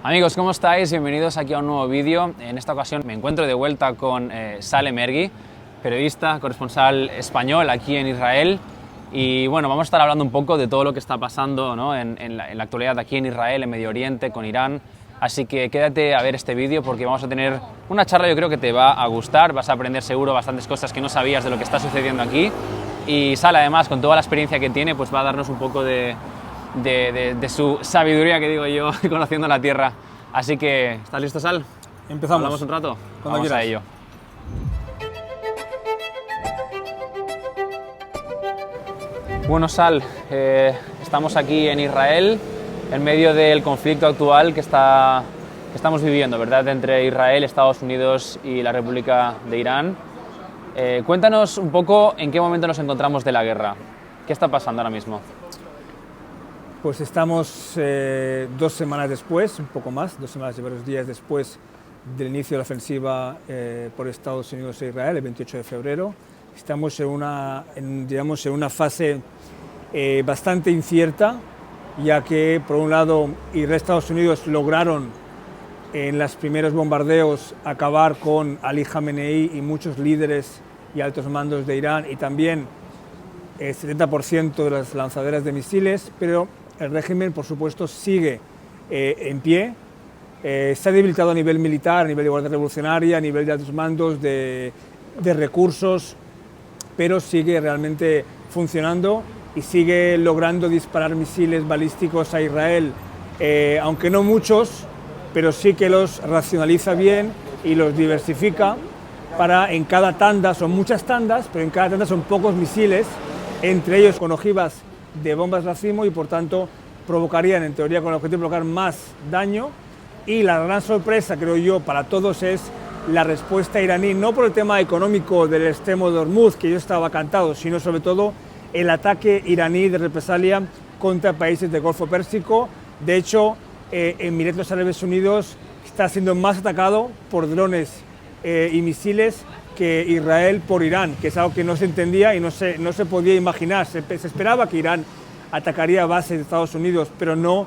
Amigos, ¿cómo estáis? Bienvenidos aquí a un nuevo vídeo. En esta ocasión me encuentro de vuelta con Salem Ergui, periodista, corresponsal español aquí en Israel. Y bueno, vamos a estar hablando un poco de todo lo que está pasando, ¿no? en la actualidad aquí en Israel, en Medio Oriente, con Irán. Así que quédate a ver este vídeo porque vamos a tener una charla, yo creo que te va a gustar, vas a aprender seguro bastantes cosas que no sabías de lo que está sucediendo aquí. Y Sal, además, con toda la experiencia que tiene, pues va a darnos un poco de su sabiduría, que digo yo, conociendo la tierra. Así que, ¿estás listo, Sal? Empezamos. ¿Hablamos un rato? Cuando Vamos quieras. a ello. Bueno, Sal, estamos aquí en Israel, en medio del conflicto actual que estamos viviendo, ¿verdad?, entre Israel, Estados Unidos y la República de Irán. Cuéntanos un poco en qué momento nos encontramos de la guerra. ¿Qué está pasando ahora mismo? Pues estamos 2 semanas después, un poco más, 2 semanas y varios días después del inicio de la ofensiva por Estados Unidos e Israel, el 28 de febrero. Estamos en una fase bastante incierta, ya que, por un lado, Israel y Estados Unidos lograron en los primeros bombardeos acabar con Ali Khamenei y muchos líderes y altos mandos de Irán, y también el 70% de las lanzaderas de misiles, pero el régimen, por supuesto, sigue en pie. Está debilitado a nivel militar, a nivel de guardia revolucionaria, a nivel de altos mandos, de recursos, pero sigue realmente funcionando y sigue logrando disparar misiles balísticos a Israel, aunque no muchos, pero sí que los racionaliza bien y los diversifica para, en cada tanda, son muchas tandas, pero en cada tanda son pocos misiles, entre ellos con ojivas de bombas racimo, y por tanto provocarían, en teoría, con el objetivo de provocar más daño. Y la gran sorpresa, creo yo, para todos es la respuesta iraní, no por el tema económico del extremo de Hormuz, que yo estaba cantado, sino sobre todo el ataque iraní de represalia contra países del Golfo Pérsico. De hecho, Emiratos Árabes Unidos está siendo más atacado por drones y misiles que Israel por Irán, que es algo que no se entendía y no se podía imaginar. Se esperaba que Irán atacaría bases de Estados Unidos, pero no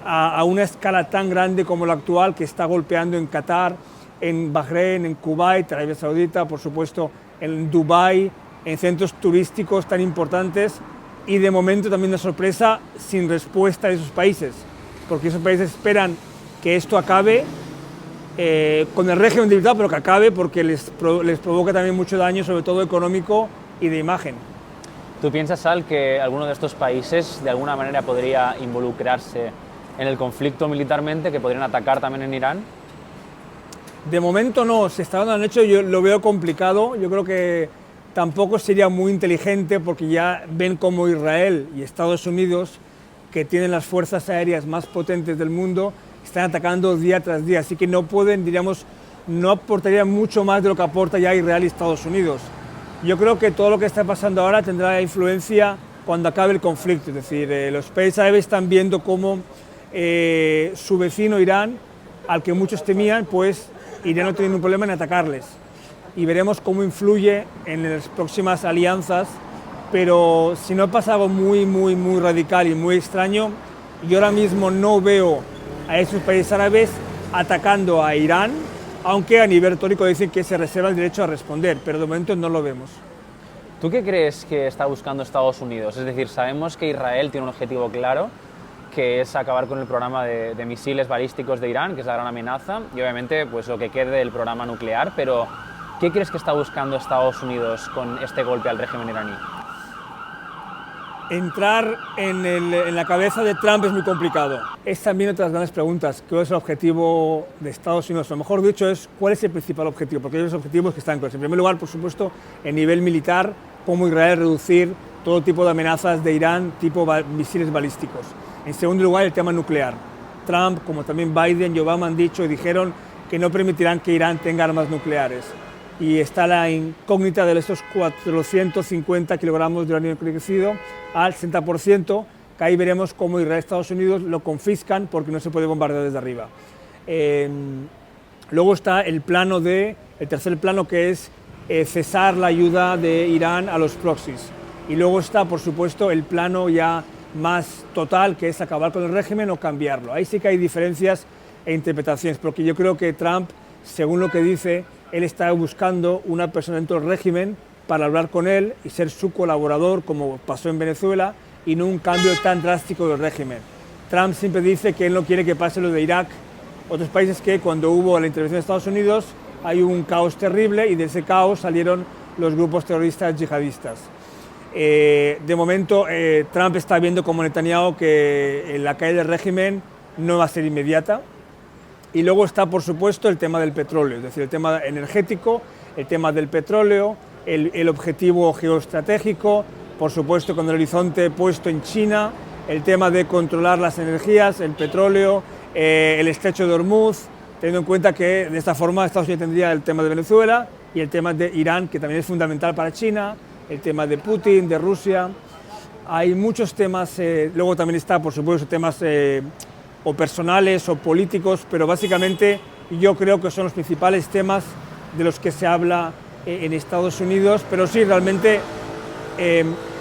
a una escala tan grande como la actual, que está golpeando en Qatar, en Bahrein, en Kuwait, Arabia Saudita, por supuesto, en Dubái, en centros turísticos tan importantes, y de momento también una sorpresa sin respuesta de esos países, porque esos países esperan que esto acabe con el régimen debilitado, pero que acabe, porque les provoca también mucho daño, sobre todo económico y de imagen. ¿Tú piensas, Sal, que alguno de estos países de alguna manera podría involucrarse en el conflicto militarmente, que podrían atacar también en Irán? De momento no, se está dando el hecho, yo lo veo complicado. Yo creo que tampoco sería muy inteligente, porque ya ven como Israel y Estados Unidos, que tienen las fuerzas aéreas más potentes del mundo, están atacando día tras día, así que no pueden, diríamos, no aportarían mucho más de lo que aporta ya Israel y Estados Unidos. Yo creo que todo lo que está pasando ahora tendrá influencia cuando acabe el conflicto, es decir, los países árabes están viendo cómo su vecino Irán, al que muchos temían, pues Irán no tiene ningún problema en atacarles, y veremos cómo influye en las próximas alianzas. Pero si no pasa algo muy radical y muy extraño, yo ahora mismo no veo a esos países árabes atacando a Irán, aunque a nivel retórico dicen que se reserva el derecho a responder, pero de momento no lo vemos. ¿Tú qué crees que está buscando Estados Unidos? Es decir, sabemos que Israel tiene un objetivo claro, que es acabar con el programa de misiles balísticos de Irán, que es la gran amenaza, y obviamente pues lo que quede del programa nuclear, pero ¿qué crees que está buscando Estados Unidos con este golpe al régimen iraní? Entrar en la cabeza de Trump es muy complicado. Es también otra de las grandes preguntas: ¿cuál es el objetivo de Estados Unidos? O mejor dicho, es ¿cuál es el principal objetivo? Porque hay dos objetivos que están claros. En primer lugar, por supuesto, en nivel militar, cómo Israel reducir todo tipo de amenazas de Irán, tipo misiles balísticos. En segundo lugar, el tema nuclear. Trump, como también Biden y Obama, han dicho y dijeron que no permitirán que Irán tenga armas nucleares. Y está la incógnita de esos 450 kilogramos de uranio enriquecido al 60%, que ahí veremos cómo Israel y Estados Unidos lo confiscan, porque no se puede bombardear desde arriba. Luego está el tercer plano, que es cesar la ayuda de Irán a los proxies. Y luego está, por supuesto, el plano ya más total, que es acabar con el régimen o cambiarlo. Ahí sí que hay diferencias e interpretaciones, porque yo creo que Trump, según lo que dice, él está buscando una persona dentro del régimen para hablar con él y ser su colaborador, como pasó en Venezuela, y no un cambio tan drástico del régimen. Trump siempre dice que él no quiere que pase lo de Irak, otros países que cuando hubo la intervención de Estados Unidos hay un caos terrible y de ese caos salieron los grupos terroristas yihadistas. De momento, Trump está viendo como Netanyahu que la caída del régimen no va a ser inmediata. Y luego está, por supuesto, el tema del petróleo, es decir, el tema energético, el tema del petróleo, el objetivo geoestratégico, por supuesto, con el horizonte puesto en China, el tema de controlar las energías, el petróleo, el estrecho de Hormuz, teniendo en cuenta que de esta forma Estados Unidos tendría el tema de Venezuela y el tema de Irán, que también es fundamental para China, el tema de Putin, de Rusia. Hay muchos temas, luego también está, por supuesto, temas o personales o políticos, pero básicamente yo creo que son los principales temas de los que se habla en Estados Unidos, pero sí, realmente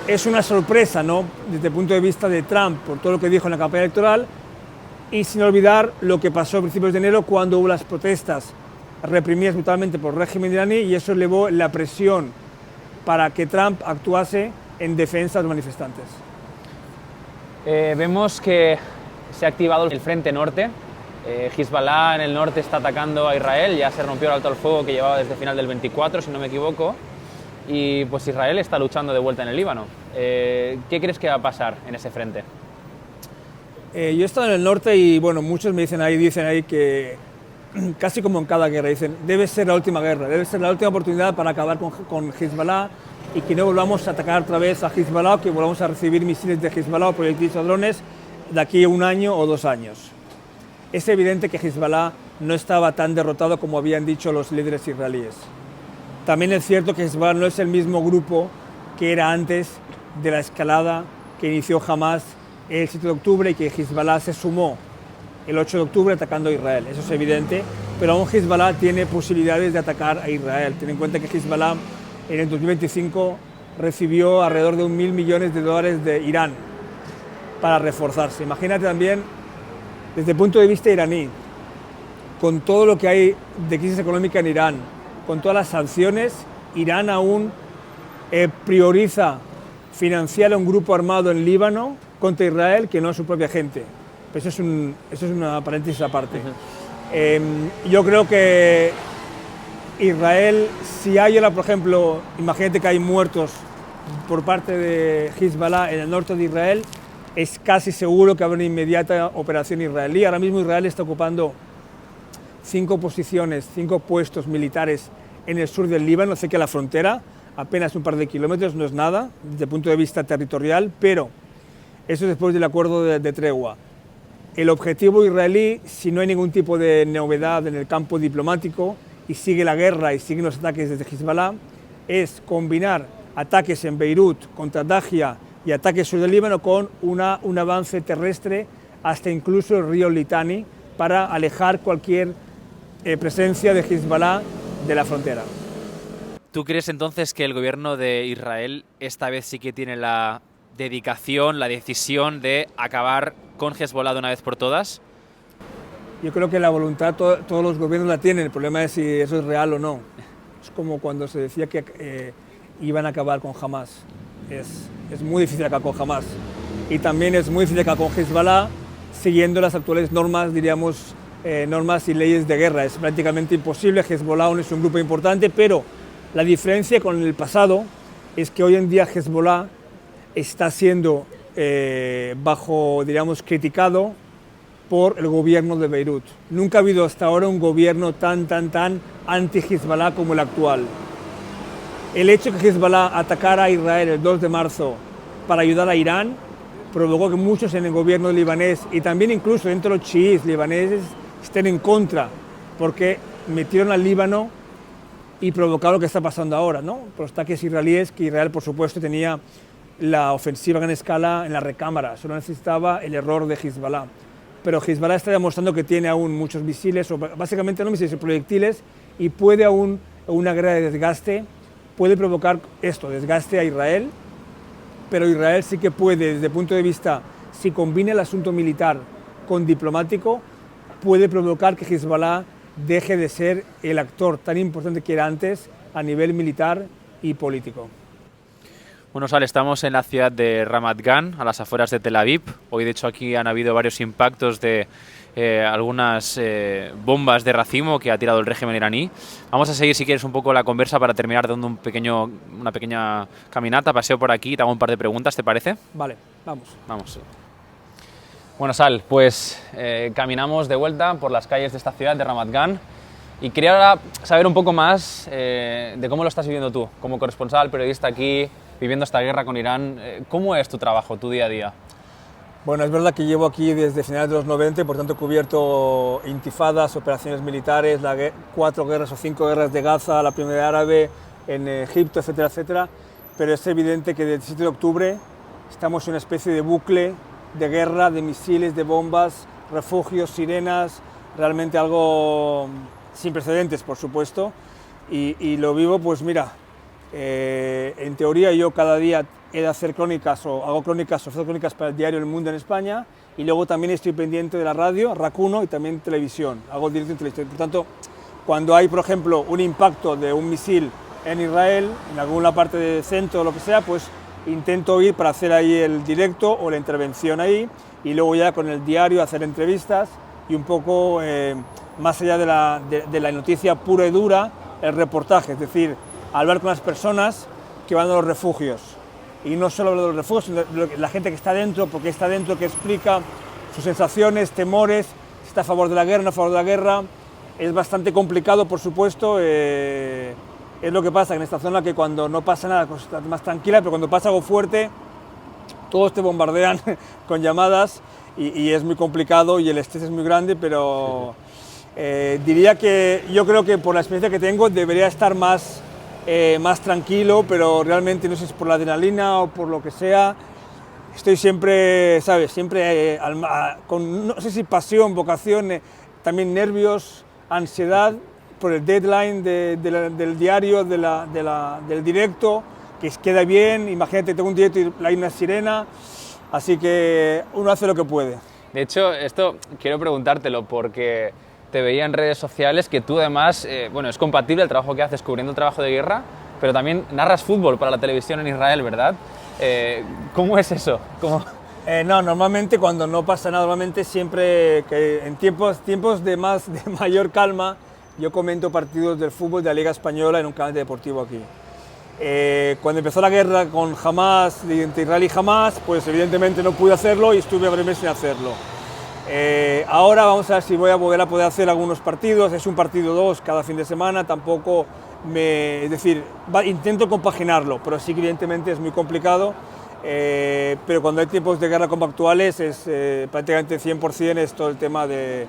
es una sorpresa, ¿no?, desde el punto de vista de Trump, por todo lo que dijo en la campaña electoral, y sin olvidar lo que pasó a principios de enero cuando hubo las protestas reprimidas brutalmente por el régimen iraní, y eso elevó la presión para que Trump actuase en defensa de los manifestantes. Vemos que se ha activado el frente norte. Hezbollah en el norte está atacando a Israel, ya se rompió el alto al fuego que llevaba desde final del 24, si no me equivoco, y pues Israel está luchando de vuelta en el Líbano. ¿Qué crees que va a pasar en ese frente? Yo he estado en el norte y bueno, muchos me dicen ahí que casi como en cada guerra, dicen, debe ser la última guerra, debe ser la última oportunidad para acabar con Hezbollah y que no volvamos a atacar otra vez a Hezbollah, que volvamos a recibir misiles de Hezbollah o proyectiles o drones de aquí a 1 año o 2 años. Es evidente que Hezbollah no estaba tan derrotado como habían dicho los líderes israelíes. También es cierto que Hezbollah no es el mismo grupo que era antes de la escalada que inició Hamas el 7 de octubre y que Hezbollah se sumó el 8 de octubre atacando a Israel. Eso es evidente, pero aún Hezbollah tiene posibilidades de atacar a Israel. Ten en cuenta que Hezbollah en el 2025 recibió alrededor de $1.000 millones de Irán para reforzarse. Imagínate también, desde el punto de vista iraní, con todo lo que hay de crisis económica en Irán, con todas las sanciones, Irán aún prioriza financiar a un grupo armado en Líbano contra Israel que no a su propia gente. Eso es una paréntesis aparte. Yo creo que Israel, si hay ahora, por ejemplo, imagínate que hay muertos por parte de Hezbollah en el norte de Israel, es casi seguro que habrá una inmediata operación israelí. Ahora mismo Israel está ocupando 5 posiciones, 5 puestos militares en el sur del Líbano, cerca de la frontera, apenas un par de kilómetros, no es nada desde el punto de vista territorial, pero eso después del acuerdo de tregua. El objetivo israelí, si no hay ningún tipo de novedad en el campo diplomático y sigue la guerra y siguen los ataques desde Hezbollah, es combinar ataques en Beirut contra Dahia y ataques sur del Líbano con un avance terrestre hasta incluso el río Litani para alejar cualquier presencia de Hezbollah de la frontera. ¿Tú crees entonces que el gobierno de Israel esta vez sí que tiene la dedicación, la decisión de acabar con Hezbollah de una vez por todas? Yo creo que la voluntad todos los gobiernos la tienen, el problema es si eso es real o no. Es como cuando se decía que iban a acabar con Hamas. Es muy difícil acabar con Hamas. Y también es muy difícil acabar con Hezbollah siguiendo las actuales normas, diríamos, normas y leyes de guerra. Es prácticamente imposible. Hezbollah aún es un grupo importante, pero la diferencia con el pasado es que hoy en día Hezbollah está siendo diríamos, criticado por el gobierno de Beirut. Nunca ha habido hasta ahora un gobierno tan anti-Hezbollah como el actual. El hecho de que Hezbollah atacara a Israel el 2 de marzo para ayudar a Irán provocó que muchos en el gobierno libanés y también incluso dentro de los chiíes libaneses estén en contra, porque metieron al Líbano y provocaron lo que está pasando ahora, ¿no? Por los ataques israelíes, que Israel, por supuesto, tenía la ofensiva a gran escala en la recámara, solo necesitaba el error de Hezbollah. Pero Hezbollah está demostrando que tiene aún muchos misiles, o básicamente no misiles, proyectiles, y puede aún, una guerra de desgaste, puede provocar esto, desgaste a Israel, pero Israel sí que puede, desde el punto de vista, si combina el asunto militar con diplomático, puede provocar que Hezbollah deje de ser el actor tan importante que era antes a nivel militar y político. Bueno, Sal, estamos en la ciudad de Ramat Gan, a las afueras de Tel Aviv. Hoy, de hecho, aquí han habido varios impactos de algunas bombas de racimo que ha tirado el régimen iraní. Vamos a seguir, si quieres, un poco la conversa para terminar dando una pequeña caminata, paseo por aquí y te hago un par de preguntas, ¿te parece? Vale, vamos. Vamos. Bueno, Sal, pues caminamos de vuelta por las calles de esta ciudad de Ramat Gan y quería ahora saber un poco más de cómo lo estás viviendo tú, como corresponsal, periodista aquí, viviendo esta guerra con Irán. ¿Cómo es tu trabajo, tu día a día? Bueno, es verdad que llevo aquí desde finales de los 90, por tanto he cubierto intifadas, operaciones militares, 4 guerras o 5 guerras de Gaza, la primavera árabe, en Egipto, etcétera, etcétera, pero es evidente que desde el 17 de octubre estamos en una especie de bucle de guerra, de misiles, de bombas, refugios, sirenas, realmente algo sin precedentes, por supuesto, y lo vivo, pues mira, en teoría yo cada día he de hacer crónicas o hago crónicas o hacer crónicas para el diario El Mundo en España, y luego también estoy pendiente de la radio, RAC 1, y también televisión, hago directo en televisión. Por tanto, cuando hay, por ejemplo, un impacto de un misil en Israel, en alguna parte del centro o lo que sea, pues intento ir para hacer ahí el directo o la intervención ahí, y luego ya con el diario hacer entrevistas y un poco más allá de la noticia pura y dura, el reportaje, es decir, hablar con las personas que van a los refugios. Y no solo hablar de los refugios, sino de la gente que está dentro, porque está dentro, que explica sus sensaciones, temores, si está a favor de la guerra, no a favor de la guerra. Es bastante complicado, por supuesto. Es lo que pasa en esta zona, que cuando no pasa nada, pues está más tranquila, pero cuando pasa algo fuerte, todos te bombardean con llamadas y es muy complicado y el estrés es muy grande, pero diría que yo creo que por la experiencia que tengo debería estar más tranquilo, pero realmente no sé si es por la adrenalina o por lo que sea, estoy siempre, ¿sabes? Siempre con, no sé si pasión, vocación, también nervios, ansiedad por el deadline del diario, del directo, que queda bien. Imagínate, tengo un directo y hay una sirena, así que uno hace lo que puede. De hecho, esto quiero preguntártelo porque te veía en redes sociales que tú además, bueno, es compatible el trabajo que haces cubriendo el trabajo de guerra, pero también narras fútbol para la televisión en Israel, ¿verdad? ¿Cómo es eso? No, normalmente cuando no pasa nada, normalmente siempre que en tiempos de mayor calma, yo comento partidos del fútbol de la Liga Española en un canal deportivo aquí. Cuando empezó la guerra con Hamas, entre Israel y Hamas, pues evidentemente no pude hacerlo y estuve varios meses sin hacerlo. Ahora vamos a ver si voy a volver a poder hacer algunos partidos, es un partido o dos cada fin de semana, tampoco es decir, intento compaginarlo, pero sí que evidentemente es muy complicado, pero cuando hay tiempos de guerra como actuales es prácticamente 100% es todo el tema de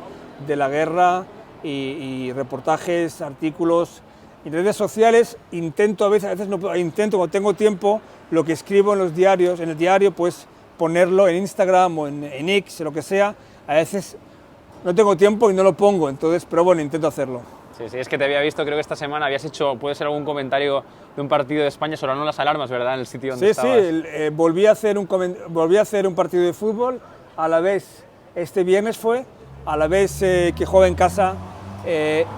la guerra y reportajes, artículos. En redes sociales intento a veces no, intento cuando tengo tiempo, lo que escribo en los diarios, en el diario, pues ponerlo en Instagram o en X, lo que sea. A veces no tengo tiempo y no lo pongo, entonces, pero bueno, intento hacerlo. Sí, sí, es que te había visto, creo que esta semana habías hecho, puede ser algún comentario de un partido de España, sonaron las alarmas, ¿verdad? En el sitio donde estabas. Sí, volví a hacer un partido de fútbol, a la vez, este viernes fue, a la vez que juega en casa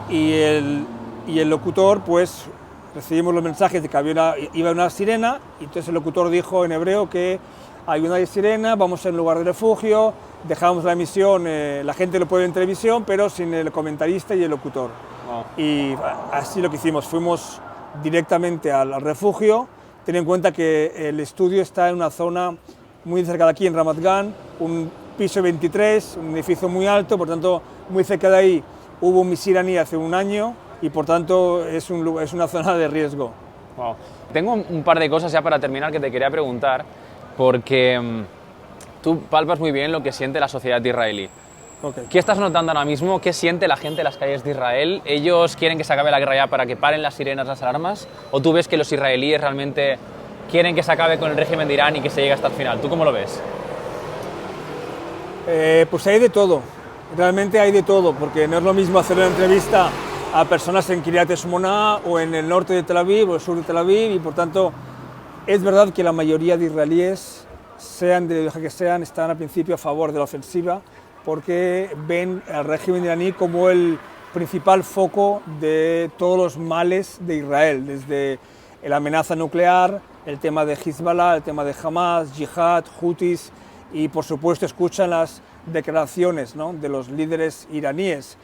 y el locutor, pues recibimos los mensajes de que iba una sirena, y entonces el locutor dijo en hebreo que hay una sirena, vamos a un lugar de refugio, dejamos la emisión, la gente lo puede ver en televisión, pero sin el comentarista y el locutor. Wow. Y así lo que hicimos, fuimos directamente al refugio. Ten en cuenta que el estudio está en una zona muy cerca de aquí, en Ramat Gan, un piso 23, un edificio muy alto, por tanto, muy cerca de ahí hubo un misil iraní hace un año y por tanto es una zona de riesgo. Wow. Tengo un par de cosas ya para terminar que te quería preguntar, porque tú palpas muy bien lo que siente la sociedad israelí. Okay. ¿Qué estás notando ahora mismo? ¿Qué siente la gente en las calles de Israel? ¿Ellos quieren que se acabe la guerra ya para que paren las sirenas, las alarmas? ¿O tú ves que los israelíes realmente quieren que se acabe con el régimen de Irán y que se llegue hasta el final? ¿Tú cómo lo ves? Pues hay de todo, realmente hay de todo, porque no es lo mismo hacer una entrevista a personas en Kiryat Shmona o en el norte de Tel Aviv o el sur de Tel Aviv, y por tanto es verdad que la mayoría de israelíes, sean de la que sean, están al principio a favor de la ofensiva, porque ven al régimen iraní como el principal foco de todos los males de Israel, desde la amenaza nuclear, el tema de Hezbollah, el tema de Hamas, Yihad, Houthis, y por supuesto escuchan las declaraciones, ¿no?, de los líderes iraníes.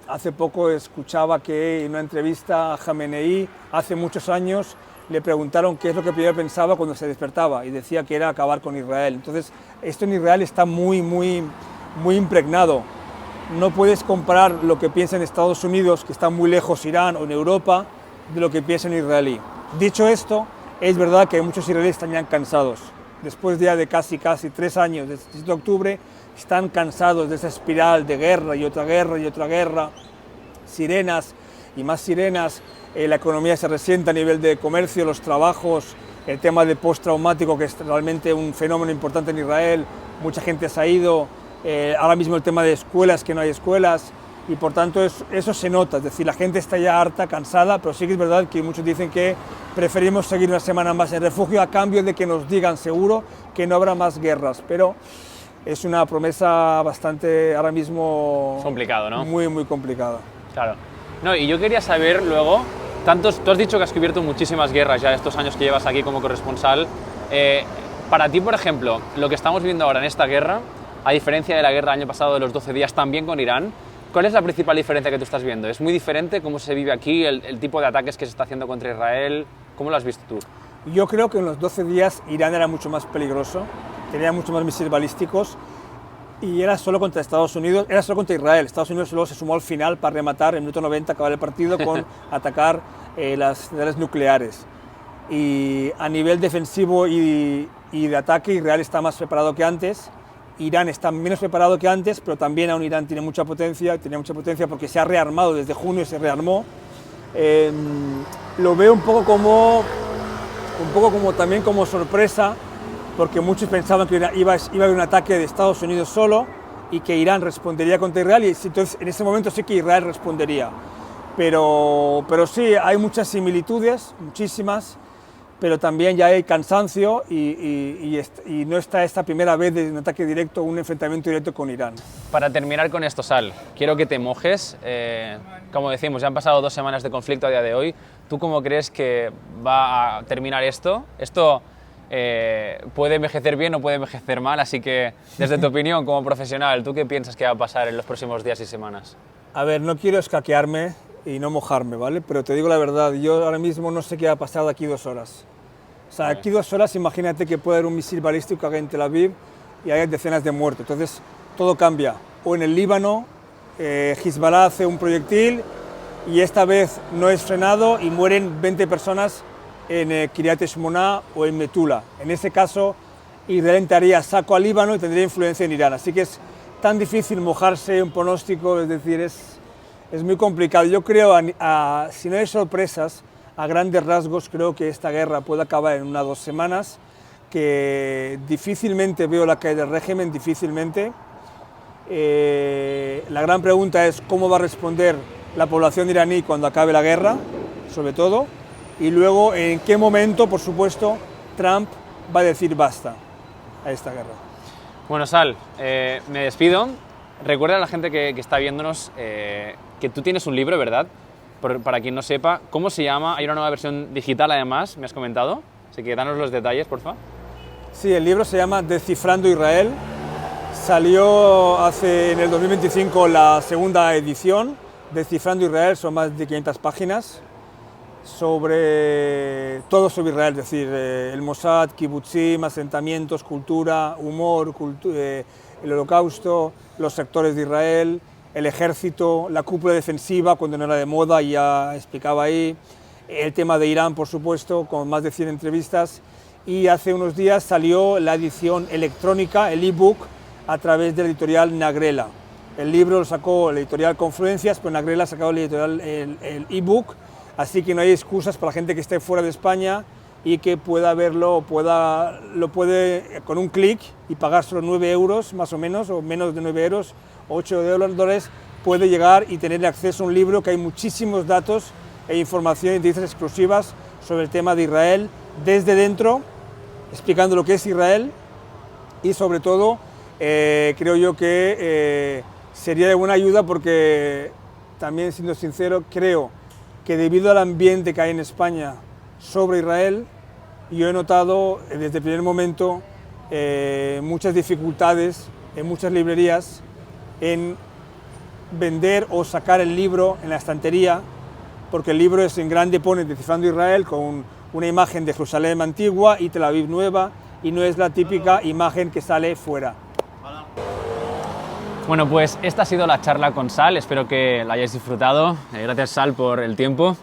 Hace poco escuchaba que en una entrevista a Jamenei, hace muchos años, le preguntaron qué es lo que primero pensaba cuando se despertaba y decía que era acabar con Israel. Entonces, esto en Israel está muy impregnado. No puedes comparar lo que piensa en Estados Unidos, que está muy lejos Irán, o en Europa, de lo que piensa en israelí. Dicho esto, es verdad que muchos israelíes están ya cansados. Después ya de casi 3 años, desde el 7 de octubre, están cansados de esa espiral de guerra y otra guerra y otra guerra, sirenas y más sirenas. La economía se resiente a nivel de comercio, los trabajos, el tema de postraumático, que es realmente un fenómeno importante en Israel, mucha gente se ha ido, ahora mismo el tema de escuelas, que no hay escuelas, y por tanto eso se nota, es decir, la gente está ya harta, cansada, pero sí que es verdad que muchos dicen que preferimos seguir una semana más en refugio a cambio de que nos digan seguro que no habrá más guerras, pero es una promesa bastante, ahora mismo... complicado, ¿no? Muy complicada. Claro. No, y yo quería saber luego, tú has dicho que has cubierto muchísimas guerras ya estos años que llevas aquí como corresponsal. Para ti, por ejemplo, lo que estamos viendo ahora en esta guerra, a diferencia de la guerra del año pasado de los 12 días también con Irán, ¿cuál es la principal diferencia que tú estás viendo? ¿Es muy diferente cómo se vive aquí, el tipo de ataques que se está haciendo contra Israel? ¿Cómo lo has visto tú? Yo creo que en los 12 días Irán era mucho más peligroso, tenía mucho más misiles balísticos y era solo contra Estados Unidos, era solo contra Israel. Estados Unidos luego se sumó al final para rematar en el minuto 90, acabar el partido con atacar las centrales nucleares. Y a nivel defensivo y de ataque, Israel está más preparado que antes. Irán está menos preparado que antes, pero también aún Irán tiene mucha potencia porque se ha rearmado, desde junio se rearmó. Lo veo un poco como también como sorpresa, porque muchos pensaban que iba a haber un ataque de Estados Unidos solo y que Irán respondería contra Israel, y entonces en ese momento sí que Israel respondería. Pero sí, hay muchas similitudes, muchísimas, pero también ya hay cansancio y no está esta primera vez de un ataque directo, un enfrentamiento directo con Irán. Para terminar con esto, Sal, quiero que te mojes. Como decimos, ya han pasado 2 semanas de conflicto a día de hoy. ¿Tú cómo crees que va a terminar esto? Esto puede envejecer bien o puede envejecer mal, así que desde tu opinión como profesional, ¿tú qué piensas que va a pasar en los próximos días y semanas? A ver, no quiero escaquearme y no mojarme, ¿vale? Pero te digo la verdad, yo ahora mismo no sé qué va a pasar de aquí 2 horas. O sea, aquí 2 horas, imagínate que puede haber un misil balístico en Tel Aviv y hay decenas de muertos. Entonces, todo cambia. O en el Líbano, Hezbollah hace un proyectil y esta vez no es frenado y mueren 20 personas en Kiryat Shmona o en Metula. En ese caso, Israel entraría saco al Líbano y tendría influencia en Irán. Así que es tan difícil mojarse un pronóstico, es decir, es muy complicado. Yo creo, si no hay sorpresas, a grandes rasgos creo que esta guerra puede acabar en 1 o 2 semanas, que difícilmente veo la caída del régimen, difícilmente. La gran pregunta es cómo va a responder la población iraní cuando acabe la guerra, sobre todo, y luego en qué momento, por supuesto, Trump va a decir basta a esta guerra. Bueno, Sal, me despido. Recuerda a la gente que está viéndonos que tú tienes un libro, ¿verdad? Para quien no sepa, ¿cómo se llama? Hay una nueva versión digital además, me has comentado, así que danos los detalles, por favor. Sí, el libro se llama Descifrando Israel, salió en el 2025 la 2ª edición. Descifrando Israel, son más de 500 páginas, todo sobre Israel, es decir, el Mossad, kibutzim, asentamientos, cultura, humor, el holocausto, los sectores de Israel, el ejército, la cúpula defensiva cuando no era de moda, ya explicaba ahí, el tema de Irán, por supuesto, con más de 100 entrevistas, y hace unos días salió la edición electrónica, el ebook, a través de la editorial Nagrela. El libro lo sacó la editorial Confluencias, pero Nagrela ha sacado la editorial el ebook, así que no hay excusas para la gente que esté fuera de España y que pueda verlo, lo puede con un clic y pagar solo 9 euros más o menos, o menos de 9 euros, 8 dólares, puede llegar y tener acceso a un libro que hay muchísimos datos e información y noticias exclusivas sobre el tema de Israel desde dentro, explicando lo que es Israel y sobre todo creo yo que sería de buena ayuda, porque también, siendo sincero, creo que debido al ambiente que hay en España sobre Israel, yo he notado desde el primer momento muchas dificultades en muchas librerías en vender o sacar el libro en la estantería, porque el libro es en grande, pone Descifrando Israel con una imagen de Jerusalén antigua y Tel Aviv nueva, y no es la típica imagen que sale fuera. Bueno, pues esta ha sido la charla con Sal, espero que la hayáis disfrutado. Gracias, Sal, por el tiempo.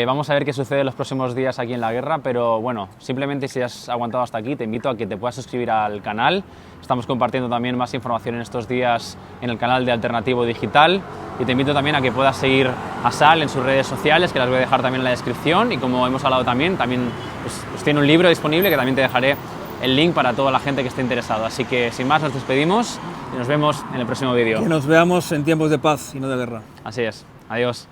Vamos a ver qué sucede en los próximos días aquí en La Guerra, pero bueno, simplemente si has aguantado hasta aquí, te invito a que te puedas suscribir al canal. Estamos compartiendo también más información en estos días en el canal de Alternativo Digital, y te invito también a que puedas seguir a Sal en sus redes sociales, que las voy a dejar también en la descripción, y como hemos hablado también pues tiene un libro disponible que también te dejaré el link para toda la gente que esté interesada. Así que sin más, nos despedimos y nos vemos en el próximo vídeo. Que nos veamos en tiempos de paz y no de guerra. Así es. Adiós.